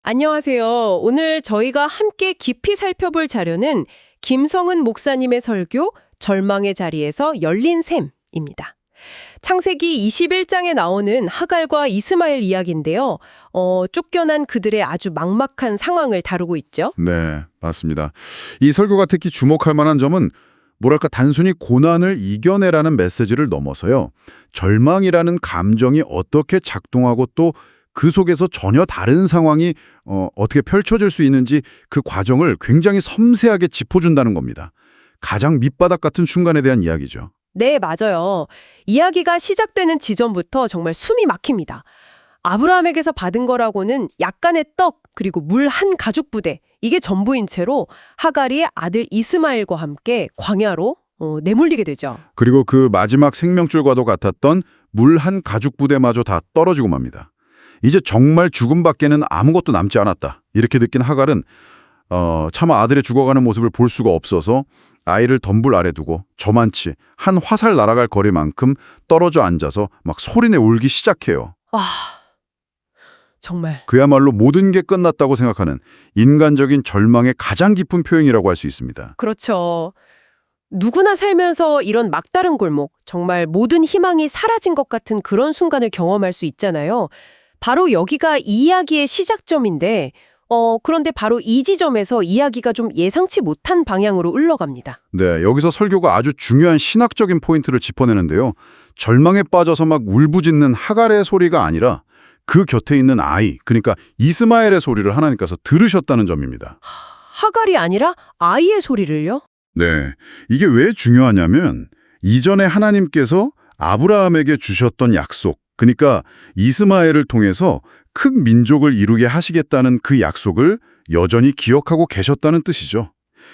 안녕하세요. 오늘 저희가 함께 깊이 살펴볼 자료는 김성은 목사님의 설교 절망의 자리에서 열린 샘입니다. 창세기 21장에 나오는 하갈과 이스마엘 이야기인데요. 쫓겨난 그들의 아주 막막한 상황을 다루고 있죠. 네, 맞습니다. 이 설교가 특히 주목할 만한 점은 뭐랄까 단순히 고난을 이겨내라는 메시지를 넘어서요. 절망이라는 감정이 어떻게 작동하고 또 그 속에서 전혀 다른 상황이 어떻게 펼쳐질 수 있는지 그 과정을 굉장히 섬세하게 짚어준다는 겁니다. 가장 밑바닥 같은 순간에 대한 이야기죠. 네, 맞아요. 이야기가 시작되는 지점부터 정말 숨이 막힙니다. 아브라함에게서 받은 거라고는 약간의 떡 그리고 물 한 가죽 부대 이게 전부인 채로 하갈이 아들 이스마엘과 함께 광야로 내몰리게 되죠. 그리고 그 마지막 생명줄과도 같았던 물 한 가죽 부대마저 다 떨어지고 맙니다. 이제 정말 죽음밖에는 아무것도 남지 않았다. 이렇게 느낀 하갈은 차마 아들의 죽어가는 모습을 볼 수가 없어서 아이를 덤불 아래 두고 저만치 한 화살 날아갈 거리만큼 떨어져 앉아서 막 소리내 울기 시작해요. 와, 정말. 그야말로 모든 게 끝났다고 생각하는 인간적인 절망의 가장 깊은 표현이라고 할 수 있습니다. 그렇죠. 누구나 살면서 이런 막다른 골목, 정말 모든 희망이 사라진 것 같은 그런 순간을 경험할 수 있잖아요. 바로 여기가 이 이야기의 시작점인데 그런데 바로 이 지점에서 이야기가 좀 예상치 못한 방향으로 흘러갑니다. 네, 여기서 설교가 아주 중요한 신학적인 포인트를 짚어내는데요. 절망에 빠져서 막 울부짖는 하갈의 소리가 아니라 그 곁에 있는 아이, 그러니까 이스마엘의 소리를 하나님께서 들으셨다는 점입니다. 하갈이 아니라 아이의 소리를요? 네, 이게 왜 중요하냐면 이전에 하나님께서 아브라함에게 주셨던 약속, 그러니까 이스마엘을 통해서 큰 민족을 이루게 하시겠다는 그 약속을 여전히 기억하고 계셨다는 뜻이죠.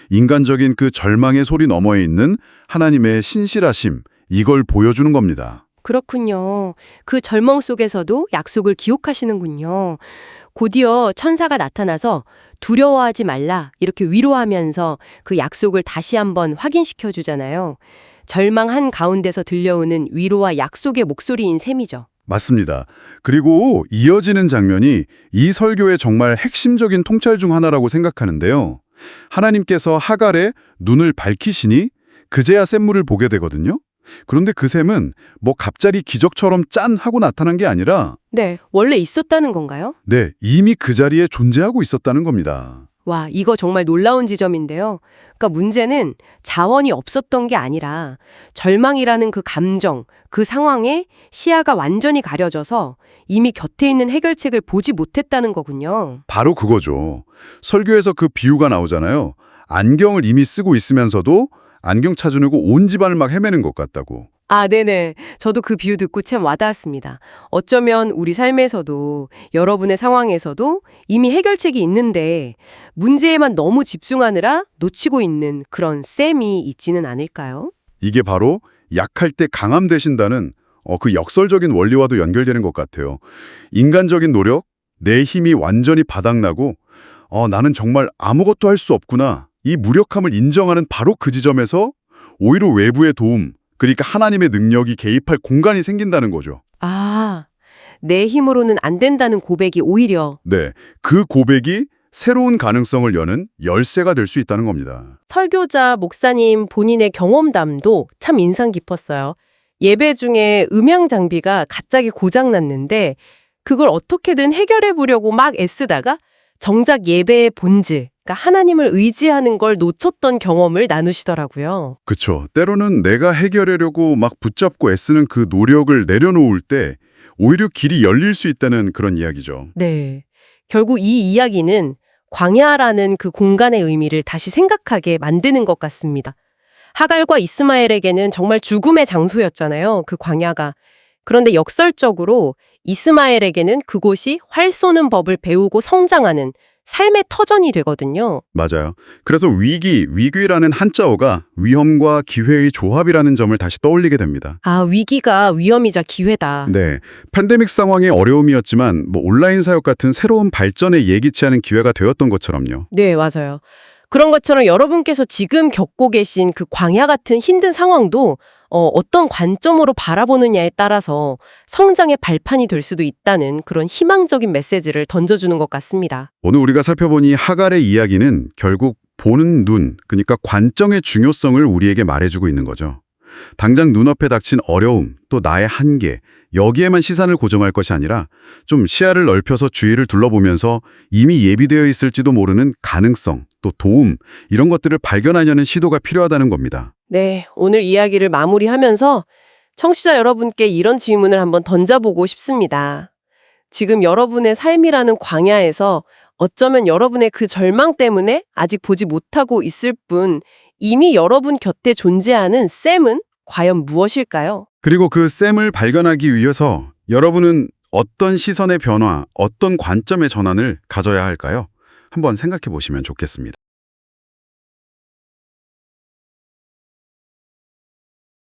인간적인 그 절망의 소리 너머에 있는 하나님의 신실하심, 이걸 보여주는 겁니다. 그렇군요. 그 절망 속에서도 약속을 기억하시는군요. 곧이어 천사가 나타나서 두려워하지 말라 이렇게 위로하면서 그 약속을 다시 한번 확인시켜 주잖아요. 절망한 가운데서 들려오는 위로와 약속의 목소리인 셈이죠. 맞습니다. 그리고 이어지는 장면이 이 설교의 정말 핵심적인 통찰 중 하나라고 생각하는데요. 하나님께서 하갈의 눈을 밝히시니 그제야 샘물을 보게 되거든요. 그런데 그 샘은 뭐 갑자기 기적처럼 짠 하고 나타난 게 아니라 네, 원래 있었다는 건가요? 네, 이미 그 자리에 존재하고 있었다는 겁니다. 와, 이거 정말 놀라운 지점인데요. 그러니까 문제는 자원이 없었던 게 아니라 절망이라는 그 감정, 그 상황에 시야가 완전히 가려져서 이미 곁에 있는 해결책을 보지 못했다는 거군요. 바로 그거죠. 설교에서 그 비유가 나오잖아요. 안경을 이미 쓰고 있으면서도 안경 찾으려고 온 집안을 막 헤매는 것 같다고. 아, 네네. 저도 그 비유 듣고 참 와닿았습니다. 어쩌면 우리 삶에서도 여러분의 상황에서도 이미 해결책이 있는데 문제에만 너무 집중하느라 놓치고 있는 그런 셈이 있지는 않을까요? 이게 바로 약할 때 강함 되신다는 그 역설적인 원리와도 연결되는 것 같아요. 인간적인 노력, 내 힘이 완전히 바닥나고 나는 정말 아무것도 할 수 없구나. 이 무력함을 인정하는 바로 그 지점에서 오히려 외부의 도움, 그러니까 하나님의 능력이 개입할 공간이 생긴다는 거죠. 아, 내 힘으로는 안 된다는 고백이 오히려 네, 그 고백이 새로운 가능성을 여는 열쇠가 될 수 있다는 겁니다. 설교자 목사님 본인의 경험담도 참 인상 깊었어요. 예배 중에 음향 장비가 갑자기 고장났는데 그걸 어떻게든 해결해 보려고 막 애쓰다가 정작 예배의 본질, 그러니까 하나님을 의지하는 걸 놓쳤던 경험을 나누시더라고요. 그쵸. 때로는 내가 해결하려고 막 붙잡고 애쓰는 그 노력을 내려놓을 때 오히려 길이 열릴 수 있다는 그런 이야기죠. 네. 결국 이 이야기는 광야라는 그 공간의 의미를 다시 생각하게 만드는 것 같습니다. 하갈과 이스마엘에게는 정말 죽음의 장소였잖아요. 그 광야가. 그런데 역설적으로 이스마엘에게는 그곳이 활 쏘는 법을 배우고 성장하는 삶의 터전이 되거든요. 맞아요. 그래서 위기라는 한자어가 위험과 기회의 조합이라는 점을 다시 떠올리게 됩니다. 아, 위기가 위험이자 기회다. 네, 팬데믹 상황의 어려움이었지만 온라인 사역 같은 새로운 발전에 예기치 않은 기회가 되었던 것처럼요. 네, 맞아요. 그런 것처럼 여러분께서 지금 겪고 계신 그 광야 같은 힘든 상황도 어떤 관점으로 바라보느냐에 따라서 성장의 발판이 될 수도 있다는 그런 희망적인 메시지를 던져주는 것 같습니다. 오늘 우리가 살펴보니 하갈의 이야기는 결국 보는 눈, 그러니까 관점의 중요성을 우리에게 말해주고 있는 거죠. 당장 눈앞에 닥친 어려움, 또 나의 한계, 여기에만 시선을 고정할 것이 아니라 좀 시야를 넓혀서 주위를 둘러보면서 이미 예비되어 있을지도 모르는 가능성, 또 도움, 이런 것들을 발견하려는 시도가 필요하다는 겁니다. 네, 오늘 이야기를 마무리하면서 청취자 여러분께 이런 질문을 한번 던져보고 싶습니다. 지금 여러분의 삶이라는 광야에서 어쩌면 여러분의 그 절망 때문에 아직 보지 못하고 있을 뿐 이미 여러분 곁에 존재하는 쌤은 과연 무엇일까요? 그리고 그 셈을 발견하기 위해서 여러분은 어떤 시선의 변화, 어떤 관점의 전환을 가져야 할까요? 한번 생각해 보시면 좋겠습니다.